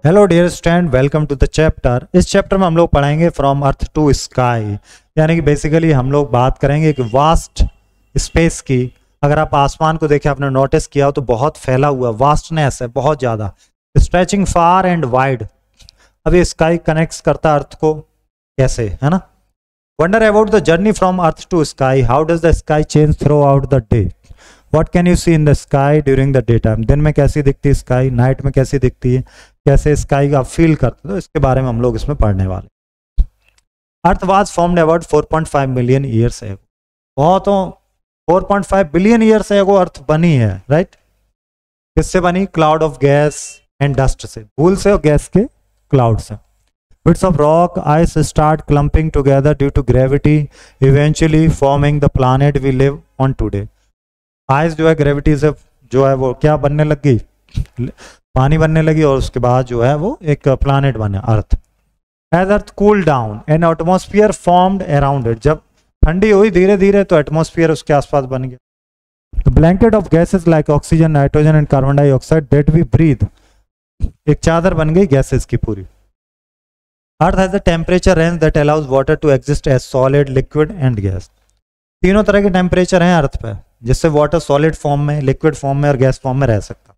Hello dear student, welcome to the chapter. इस chapter में हम लोग पढ़ेंगे फ्रॉम अर्थ टू स्काई, यानी कि बेसिकली हम लोग बात करेंगे एक वास्ट स्पेस की। अगर आप आसमान को देखें, आपने नोटिस किया हो तो बहुत फैला हुआ वास्टनेस है, बहुत ज़्यादा, स्ट्रेचिंग फार एंड वाइड। अब ये स्काई कनेक्ट्स करता है अर्थ को कैसे, है ना। Wonder about the journey from earth to sky, how does the sky change throughout the day, what can you see in the sky during the day time. दिन में कैसी दिखती है स्काई, नाइट में कैसी दिखती है, कैसे स्काई का फील करते, तो इसके बारे में हम लोग इसमें पढ़ने वाले। अर्थ was formed about 4.5 million years ago. बहुत 4.5 बिलियन ईयर्स एगो अर्थ बनी है, राइट। किससे बनी? Cloud of gas and dust से, धूल से और गैस के क्लाउड से। Bits of rock ice start clumping together due to gravity, eventually forming the planet we live on today. Ice जो है ग्रेविटी से जो है वो क्या बनने लग गई, पानी बनने लगी, और उसके बाद जो है वो एक प्लैनेट बना Earth. As Earth cool down an atmosphere formed around it, जब ठंडी हुई धीरे धीरे तो एटमॉस्फेयर उसके आसपास बन गया। The blanket of gases like oxygen, nitrogen and carbon dioxide that we breathe, एक चादर बन गई गैसेस की पूरी। Earth has a temperature range that allows water to exist as solid, liquid and gas. तीनों तरह के टेम्परेचर हैं अर्थ पे, जिससे वाटर सॉलिड फॉर्म में, लिक्विड फॉर्म में और गैस फॉर्म में रह सकता।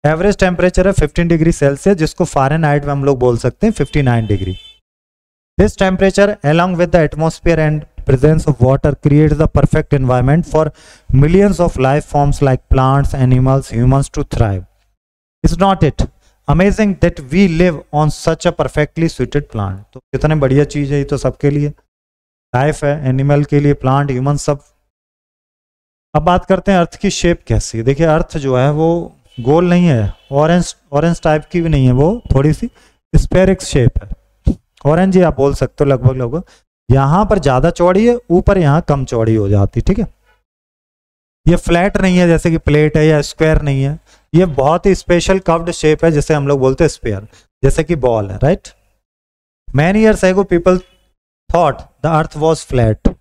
एवरेज टेम्परेचर है 15 डिग्री सेल्सियस, जिसको फ़ारेनहाइट में हम लोग बोल सकते हैं 59 degree. This temperature along with the atmosphere and presence of water creates the perfect environment for millions of life forms like plants, animals, humans to thrive. Is not it amazing that we live on such a perfectly suited planet? तो कितने बढ़िया चीज़ है ये, तो सबके लिए life है, animal के लिए, प्लांट, ह्यूमन, सब। अब बात करते हैं अर्थ की शेप कैसी है। देखिए अर्थ जो है वो गोल नहीं है, ऑरेंज टाइप की भी नहीं है, वो थोड़ी सी स्फेरिक शेप है। ऑरेंज ही आप बोल सकते हो लगभग। यहाँ पर ज़्यादा चौड़ी है, ऊपर यहाँ कम चौड़ी हो जाती, ठीक है। ये फ्लैट नहीं है जैसे कि प्लेट है, या स्क्वायर नहीं है, ये बहुत ही स्पेशल कर्व्ड शेप है, जिसे हम लोग बोलते हैं स्फीयर, जैसे कि बॉल है, right. Many years ago people thought the earth was flat.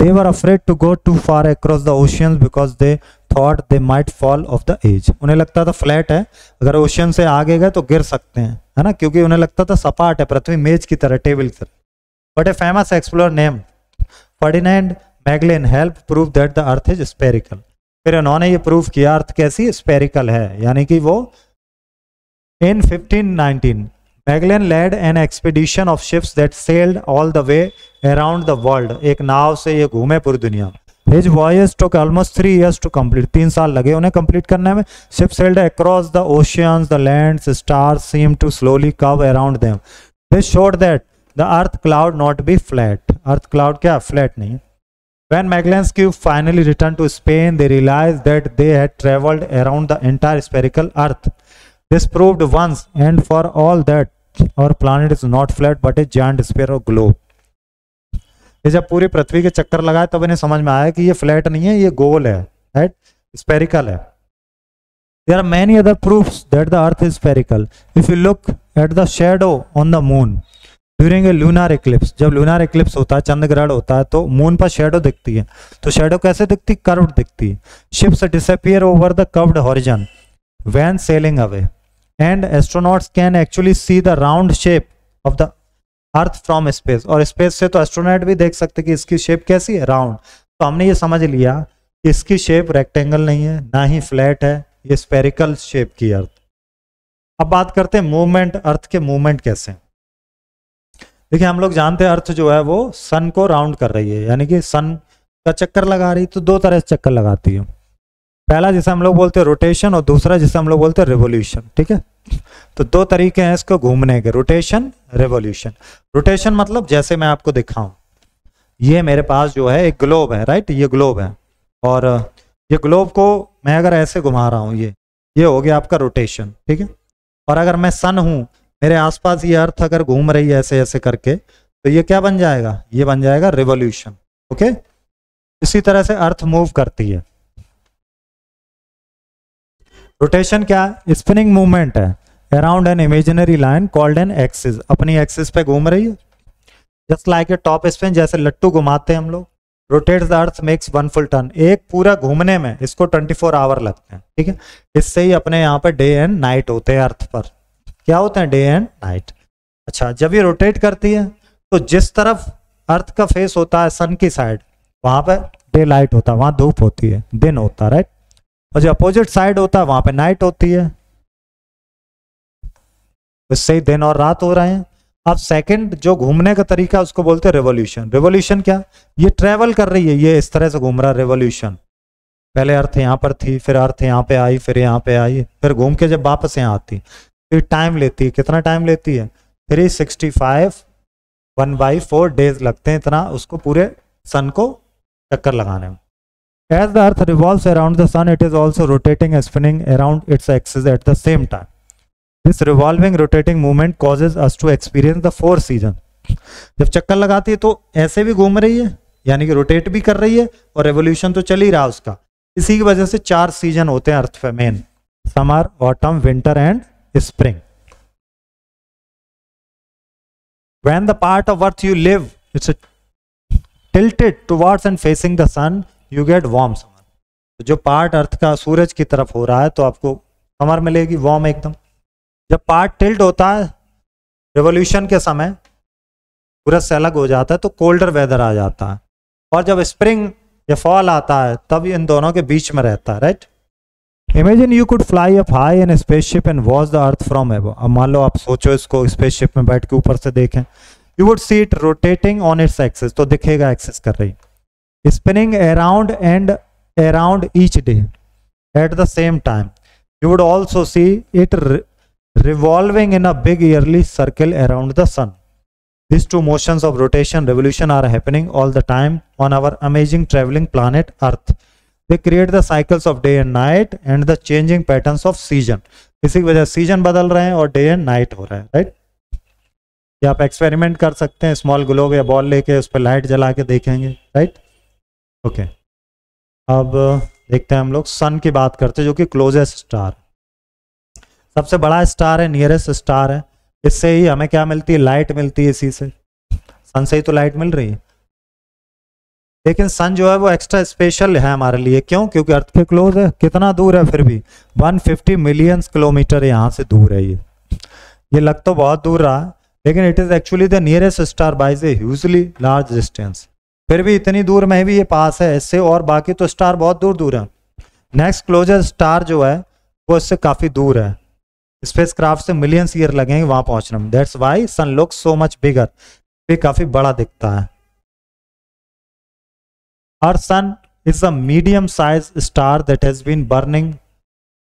They were afraid to go too far across the oceans because they thought they might fall off the edge. उन्हें लगता था flat है, अगर ocean से आगे गए तो गिर सकते हैं, है ना, क्योंकि उन्हें लगता था सपाट है, पृथ्वी मेज की तरह, टेबल की तरह। But a famous explorer name Ferdinand Magellan help prove that the Earth is spherical. फिर उन्होंने ये प्रूव किया अर्थ कैसी स्पेरिकल है, यानी कि वो in 1519 Magellan led an expedition of ships that sailed all the way around the world. एक नाव से ये घूमे पूरी दुनिया में। His voyage took almost 3 years to complete, 3 साल लगे उन्हें कंप्लीट करने में। Ship sailed across the oceans, the lands, stars seem to slowly curve around them. This showed that the Earth could not be flat. Earth could क्या flat नहीं है। When Magellan's cube finally returned to Spain, they realized that they had traveled around the entire spherical Earth. This proved once and for all that our planet is not flat but a giant sphere or globe. ये जब पूरी पृथ्वी के चक्कर लगाए तब इन्हें समझ में आया कि ये फ्लैट नहीं है, ये गोल है, राइट, स्फेरिकल है। There are many other proofs that the Earth is spherical. If you look at the shadow on the moon during a lunar eclipse, जब lunar eclipse होता है, चंद्र ग्रहण होता है, तो मून पर शेडो दिखती है। तो शेडो कैसे दिखती? कर्व्ड दिखती है। Ships disappear over the curved horizon when sailing away, and astronauts can actually see the round shape of the earth from space. और स्पेस से तो एस्ट्रोनॉट भी देख सकते कि इसकी शेप कैसी है, राउंड। तो हमने ये समझ लिया कि इसकी शेप रेक्टेंगल नहीं है, ना ही फ्लैट है, ये स्फेरिकल शेप की अर्थ। अब बात करते हैं मूवमेंट, अर्थ के मूवमेंट कैसे। देखिए हम लोग जानते हैं अर्थ जो है वो सन को राउंड कर रही है, यानी कि सन का चक्कर लगा रही है। तो 2 तरह से चक्कर लगाती है। पहला जिसे हम लोग बोलते हैं रोटेशन, और दूसरा जिसे हम लोग बोलते हैं रिवोल्यूशन, ठीक है। तो 2 तरीके हैं इसको घूमने के, रोटेशन, रिवोल्यूशन। रोटेशन मतलब जैसे मैं आपको दिखाऊं, ये मेरे पास जो है एक ग्लोब है, राइट, ये ग्लोब है, और ये ग्लोब को मैं अगर ऐसे घुमा रहा हूँ, ये हो गया आपका रोटेशन, ठीक है। और अगर मैं सन हूँ, मेरे आसपास ये अर्थ अगर घूम रही है ऐसे ऐसे करके, तो ये क्या बन जाएगा? ये बन जाएगा रिवोल्यूशन, ओके। इसी तरह से अर्थ मूव करती है। रोटेशन क्या है? स्पिनिंग मूवमेंट है around an imaginary line called an axis. अपनी एक्सिस पे घूम रही है, just like a top spin, जैसे लट्टू घुमाते हैं हम लोग। Rotates the earth makes 1 full turn। एक पूरा घूमने में इसको 24 आवर लगते हैं, ठीक है। इससे ही अपने यहाँ पे डे एंड नाइट होते हैं अर्थ पर। क्या होते हैं, डे एंड नाइट। अच्छा, जब ये रोटेट करती है तो जिस तरफ अर्थ का फेस होता है सन की साइड, वहां पे डे लाइट होता है, वहां धूप होती है, दिन होता है, राइट। और जो अपोजिट साइड होता है वहां पे नाइट होती है, इससे ही दिन और रात हो रहे हैं। अब सेकंड जो घूमने का तरीका है उसको बोलते हैं रेवोल्यूशन। रेवोल्यूशन क्या, ये ट्रेवल कर रही है, ये इस तरह से घूम रहा है, रेवोल्यूशन। पहले अर्थ यहाँ पर थी, फिर अर्थ यहाँ पे आई, फिर यहाँ पे आई, फिर घूम के जब वापस यहाँ आती, फिर टाइम लेती है, कितना टाइम लेती है, 365 1/4 डेज लगते हैं, इतना उसको पूरे सन को चक्कर लगाने में। As the earth revolves around the sun, it is also rotating and spinning around its axis at the same time. This revolving rotating movement causes us to experience the 4 seasons. जब चक्कर लगाती है तो ऐसे भी घूम रही है, यानी कि रोटेट भी कर रही है, और रेवोल्यूशन तो चल ही रहा उसका। इसी की वजह से 4 सीजन होते हैं अर्थ पे main, summer, autumn, winter and spring. When the part of earth you live it's tilted towards and facing the sun, you get warm summer. तो जो पार्ट अर्थ का सूरज की तरफ हो रहा है तो आपको समर मिलेगी, वार्म एकदम। जब पार्ट टिल्ट होता है रेवोल्यूशन के समय, सूरज से अलग हो जाता है तो कोल्डर वेदर आ जाता है, और जब स्प्रिंग या फॉल आता है तब इन दोनों के बीच में रहता है, right. Imagine you could fly up high in spaceship and watch the earth from above. अब मान लो आप सोचो इसको स्पेसशिप में बैठ के ऊपर से देखें, you would see it rotating on its axis, तो दिखेगा एक्सिस कर रही, spinning around and around each day at the same time. You would also see it revolving in a big yearly circle around the sun. These two motions of rotation revolution are happening all the time on our amazing traveling planet Earth. They create the cycles of day and night and the changing patterns of season. इसी वजह season बदल रहे हैं और day and night हो रहा है, right. या आप एक्सपेरिमेंट कर सकते हैं, स्मॉल ग्लोब या बॉल लेके उस पर लाइट जला के देखेंगे, राइट। ओके, अब देखते हैं हम लोग सन की बात करते हैं, जो कि क्लोजेस्ट स्टार, सबसे बड़ा स्टार है, नियरेस्ट स्टार है। इससे ही हमें क्या मिलती है, लाइट मिलती है, इसी से, सन से ही तो लाइट मिल रही है। लेकिन सन जो है वो एक्स्ट्रा स्पेशल है हमारे लिए, क्यों, क्योंकि अर्थ के क्लोज है। कितना दूर है, फिर भी 150 मिलियन किलोमीटर यहाँ से दूर है। ये लग तो बहुत दूर रहा, लेकिन it is actually the nearest star by A hugely large distance. फिर भी इतनी दूर में भी ये पास है इससे, और बाकी तो स्टार बहुत दूर दूर है। नेक्स्ट क्लोजेस्ट स्टार जो है वो इससे काफी दूर है, स्पेसक्राफ्ट से मिलियंस ईयर लगेंगे वहां पहुंचने में। That's why sun looks so much bigger, ये काफी बड़ा दिखता है। Our sun is a medium sized star that has been burning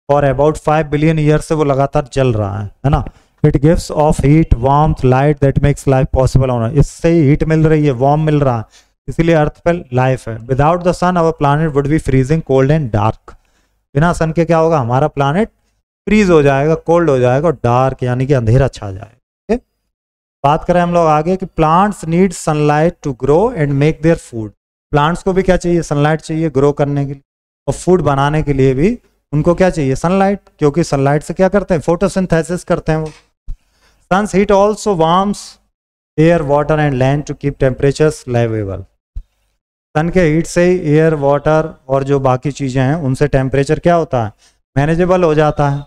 for about 5 billion years से वो लगातार जल रहा है ना। It gives off heat, warmth, light that makes life possible on Earth. इससे ही हीट मिल रही है, वार्म मिल रहा है, इसीलिए अर्थ पे लाइफ है। Without the sun, our planet would be freezing, cold and dark. बिना सन के क्या होगा, हमारा प्लानिट फ्रीज हो जाएगा, कोल्ड हो जाएगा और डार्क यानी कि अंधेरा छा जाएगा। okay? बात करें हम लोग आगे कि plants need sunlight to grow and make their food. Plants को भी क्या चाहिए, सनलाइट चाहिए ग्रो करने के लिए, और फूड बनाने के लिए भी उनको क्या चाहिए, सनलाइट, क्योंकि सनलाइट से क्या करते हैं, फोटोसिंथेसिस करते हैं वो। Sun's heat also warms air, water and land to keep temperatures livable. Sun के हीट से ही एयर, वाटर और जो बाकी चीजें हैं उनसे टेम्परेचर क्या होता है, मैनेजेबल हो जाता है।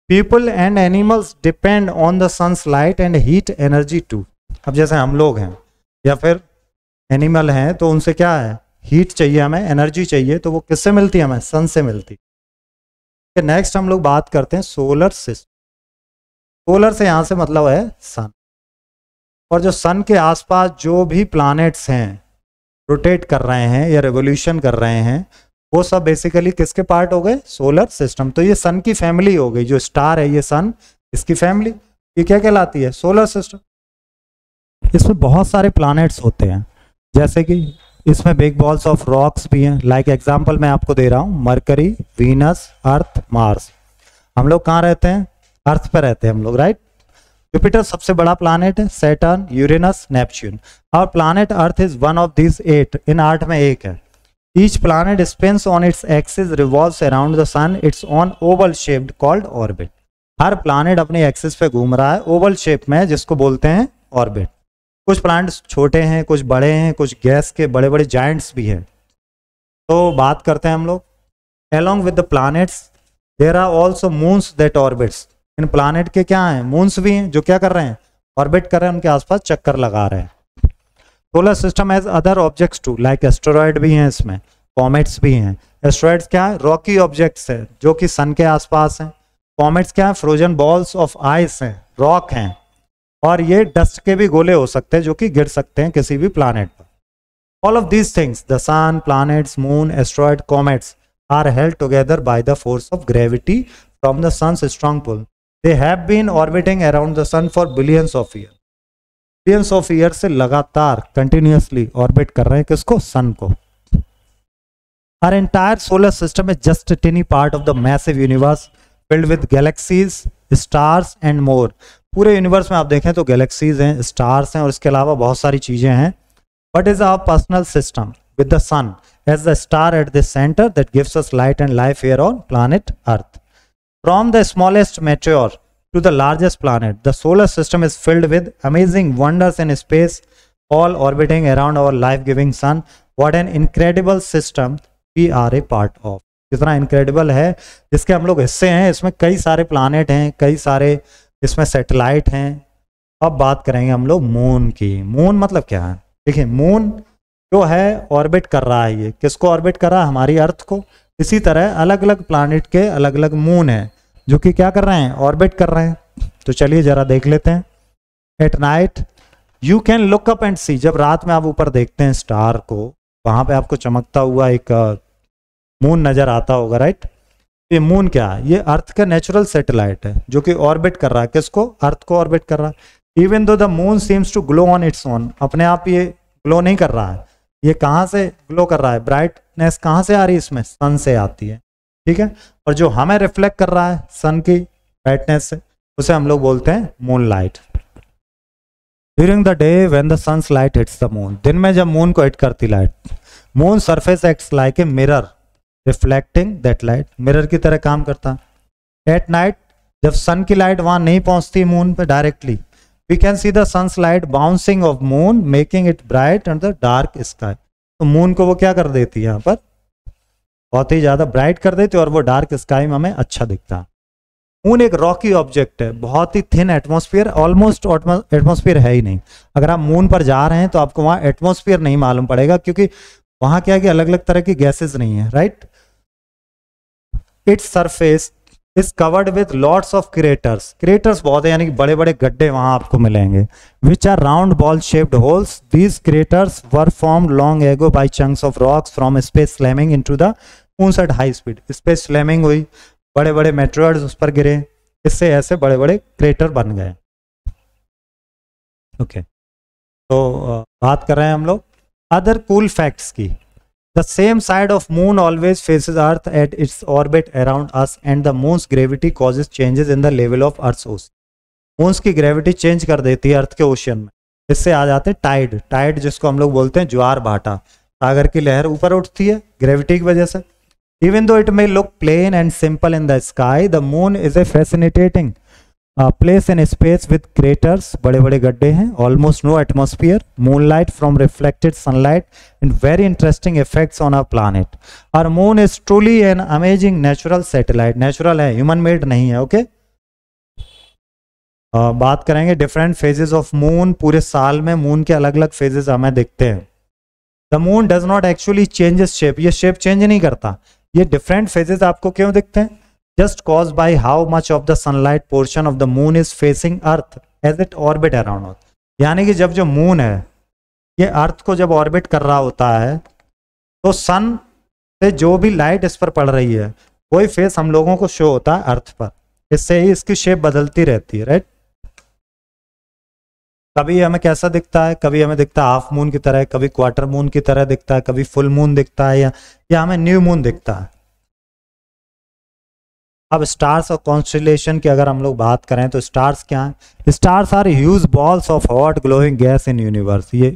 People and animals depend on the sun's light and heat energy too. अब जैसे हम लोग हैं या फिर एनिमल हैं तो उनसे क्या है, हीट चाहिए हमें, एनर्जी चाहिए, तो वो किससे मिलती है, हमें सन से मिलती है। नेक्स्ट हम लोग बात करते हैं सोलर सिस्टम। सोलर से यहाँ से मतलब है सन, और जो सन के आसपास जो भी प्लैनेट्स हैं रोटेट कर रहे हैं या रेवोल्यूशन कर रहे हैं, वो सब बेसिकली किसके पार्ट हो गए, सोलर सिस्टम। तो ये सन की फैमिली हो गई, जो स्टार है ये सन, इसकी फैमिली, ये क्या कहलाती है, सोलर सिस्टम। इसमें बहुत सारे प्लैनेट्स होते हैं, जैसे कि इसमें बिग बॉल्स ऑफ रॉक्स भी हैं। लाइक एग्जांपल मैं आपको दे रहा हूँ, मरकरी, वीनस, अर्थ, मार्स। हम लोग कहाँ रहते हैं, अर्थ पर रहते हैं हम लोग, राइट। जुपिटर सबसे बड़ा प्लैनेट है, सैटर्न, यूरेनस, नेपच्यून। और planet earth is one of this 8, इन 8 में एक है। Each planet spins on its axis, revolves around the sun, its own oval shaped called orbit. Her planet अपनी एक्सिस पे घूम रहा है ओवल शेप में, जिसको बोलते हैं ऑर्बिट। कुछ प्लैनेट्स छोटे हैं, कुछ बड़े हैं, कुछ गैस के बड़े बड़े जायंट्स भी हैं। तो बात करते हैं हम लोग, along with the planets there are also moons that orbits. In planet के क्या हैं, मून्स भी हैं जो क्या कर रहे हैं, ऑर्बिट कर रहे हैं, उनके आसपास चक्कर लगा रहे हैं। Solar system has other objects too, like asteroid भी हैं इसमें, कॉमेट्स भी हैं। एस्टेरॉयड्स क्या है, रॉकी ऑब्जेक्ट्स है जो कि सन के आसपास हैं। कॉमेट्स क्या है, फ्रोजन बॉल्स ऑफ आइस हैं, रॉक हैं। और ये डस्ट के भी गोले हो सकते हैं जो कि गिर सकते हैं किसी भी प्लानेट पर। All of these things, the sun, planets, moon, asteroid, comets are held together by the force of gravity from the sun's strong pull. They have been orbiting around the sun for billions of year. Billions of year से लगातार continuously orbit कर रहे हैं किसको, सन को। Our entire solar system is just a tiny part of the massive universe filled with galaxies, stars and more. पूरे universe में आप देखें तो गैलेक्सीज हैं, स्टार्स हैं और इसके अलावा बहुत सारी चीजें हैं। What is our personal system with the sun as the star at the center that gives us light and life here on planet Earth? From the smallest meteor to the largest planet, the solar system is filled with amazing wonders in space, all orbiting around our life-giving sun. What an incredible system we are a part of. कितना incredible है, जिसके हम लोग हिस्से हैं। इसमें कई सारे प्लानेट हैं, कई सारे इसमें सैटेलाइट हैं। अब बात करेंगे हम लोग मून की। मून मतलब क्या है, देखिए मून जो है ऑर्बिट कर रहा है, ये किसको ऑर्बिट कर रहा है, हमारी अर्थ को। इसी तरह अलग अलग प्लानेट के अलग अलग मून हैं जो कि क्या कर रहे हैं, ऑर्बिट कर रहे हैं। तो चलिए जरा देख लेते हैं। At night you can look up and see, जब रात में आप ऊपर देखते हैं स्टार को, वहां पे आपको चमकता हुआ एक मून नजर आता होगा, राइट। ये मून क्या है, ये अर्थ का नेचुरल सैटेलाइट है जो कि ऑर्बिट कर रहा है किसको, अर्थ को ऑर्बिट कर रहा है। Even though the moon seems to glow on its own, अपने आप ये ग्लो नहीं कर रहा है। ये कहाँ से ग्लो कर रहा है, ब्राइटनेस कहाँ से आ रही है, इसमें सन से आती है, ठीक है। और जो हमें रिफ्लेक्ट कर रहा है सन की ब्राइटनेस से, उसे हम लोग बोलते हैं moonlight. During the day when the sun's light hits the moon, दिन में जब मून को हिट करती light, moon surface acts like a mirror reflecting that light, mirror की तरह काम करता है। एट नाइट जब सन की लाइट वहां नहीं पहुंचती मून पे directly, we can see the sun's light bouncing off moon making it bright and the dark sky. तो मून को वो क्या कर देती है, यहाँ पर बहुत ही ज्यादा ब्राइट कर देती है और वो डार्क स्काई में हमें अच्छा दिखता है। मून एक रॉकी ऑब्जेक्ट है, बहुत ही थिन एटमॉस्फेयर, ऑलमोस्ट एटमॉस्फेयर है ही नहीं। अगर आप मून पर जा रहे हैं तो आपको वहां एटमॉस्फेयर नहीं मालूम पड़ेगा, क्योंकि वहां क्या है कि अलग अलग तरह की गैसेज नहीं है, right. Its surface is covered with lots of craters, craters बहुत है, यानी कि बड़े बड़े गड्ढे वहां आपको मिलेंगे। Which are round ball shaped holes, these craters were formed long ago by chunks of rocks from space slamming into the moon at high speed. Space slamming हुई, बड़े बड़े मेटेरियल्स उस पर गिरे, इससे ऐसे बड़े बड़े क्रेटर बन गए। ओके, तो बात कर रहे हैं हम लोग अदर कूल फैक्ट्स की। The same side of moon always faces Earth at its orbit around us, and the moon's gravity causes changes in the level of Earth's ocean. Moons की ग्रेविटी चेंज कर देती है अर्थ के ocean में। इससे आ जाते हैं टाइड, टाइड जिसको हम लोग बोलते हैं ज्वार भाटा, सागर की लहर ऊपर उठती है ग्रेविटी की वजह से। Even though it may look plain and simple in the sky, the moon is a fascinating place in space with craters, बड़े बड़े गड्ढे हैं, almost no atmosphere, moonlight from reflected sunlight, and very interesting effects on our planet. Our moon is truly an amazing natural satellite. Natural है, human made नहीं है, okay? बात करेंगे different phases of moon. पूरे साल में मून के अलग अलग फेजेस हमें दिखते हैं। The moon does not actually changes shape, ये शेप चेंज नहीं करता। ये डिफरेंट फेजेस आपको क्यों दिखते हैं, just caused by how much of the sunlight portion of the moon is facing earth as it orbit around earth. यानी कि जब जो मून है ये अर्थ को जब ऑर्बिट कर रहा होता है तो सन से जो भी लाइट इस पर पड़ रही है वही फेस हम लोगों को शो होता है अर्थ पर। इससे ही इसकी शेप बदलती रहती है, राइट। कभी हमें कैसा दिखता है, कभी हमें दिखता है हाफ मून की तरह, कभी क्वार्टर मून की तरह दिखता है, कभी फुल मून दिखता है, या हमें न्यू मून दिखता है। अब स्टार्स और कॉन्स्टेलेशन की अगर हम लोग बात करें तो स्टार्स क्या हैं, stars are huge balls of hot glowing gas in universe. ये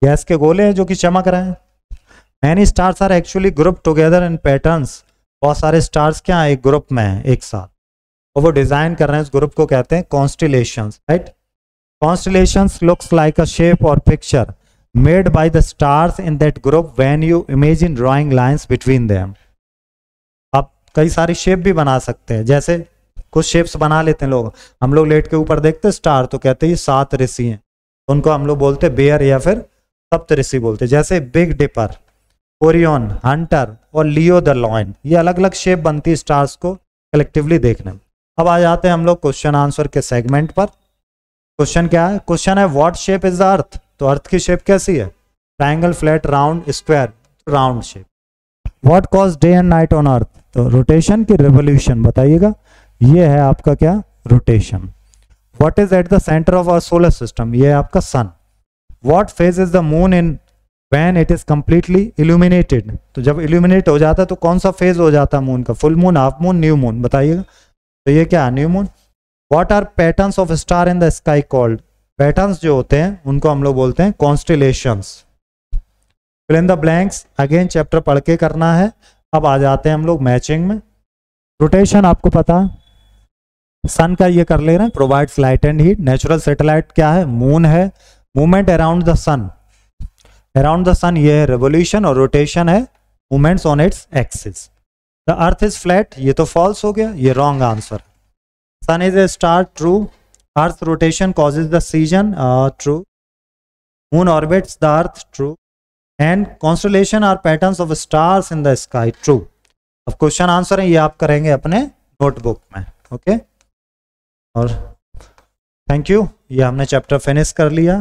गैस के गोले हैं जो कि चमक रहे हैं। Many stars are actually group together in patterns. बहुत सारे स्टार्स क्या हैं, एक ग्रुप में हैं एक साथ, और वो डिजाइन कर रहे हैं, उस ग्रुप को कहते हैं constellations, right. Constellations looks like a shape or picture made by the stars in that group when you imagine drawing lines between them. कई सारी शेप भी बना सकते हैं, जैसे कुछ शेप्स बना लेते हैं लोग, हम लोग लेट के ऊपर देखते हैं स्टार तो कहते हैं ये 7 ऋषि हैं, उनको हम लोग बोलते हैं बेयर या फिर सप्त ऋषि बोलते हैं। जैसे बिग डिपर, ओरियन, हंटर और लियो द लॉयन, ये अलग अलग शेप बनती है स्टार्स को कलेक्टिवली देखने में। अब आ जाते हैं हम लोग क्वेश्चन आंसर के सेगमेंट पर। क्वेश्चन क्या है? क्वेश्चन है what shape is the Earth. तो अर्थ की शेप कैसी है? Triangle, flat, round, square, round shape. What cause day and night on Earth. तो रोटेशन की रिवोल्यूशन, बताइएगा। ये है आपका क्या? Rotation. What is at the center of our solar system. ये है आपका sun. What phase is the moon in when it is completely illuminated. तो जब इल्यूमिनेट हो जाता है तो कौन सा फेज हो जाता है मून का? Full moon, half moon, new moon, बताइएगा। तो ये क्या है? New moon. What are patterns of star in the sky called. Patterns जो होते हैं उनको हम लोग बोलते हैं constellations. Fill in the blanks, again chapter पढ़ के करना है। अब आ जाते हैं हम लोग मैचिंग में। रोटेशन आपको पता, सन का ये कर ले रहे हैं, provides light and heat. Natural satellite क्या है? मून है। Movement around the sun, around the sun ये है रेवोल्यूशन, और रोटेशन है movements on its axis. The Earth is flat, ये तो फॉल्स हो गया, ये wrong answer. Sun is a star, true. Earth rotation causes the season, true. Moon orbits the Earth, true. And constellation are patterns of stars in the sky, true. अब question answer है ये आप करेंगे अपने notebook में, okay. और thank you, ये हमने चैप्टर फिनिश कर लिया।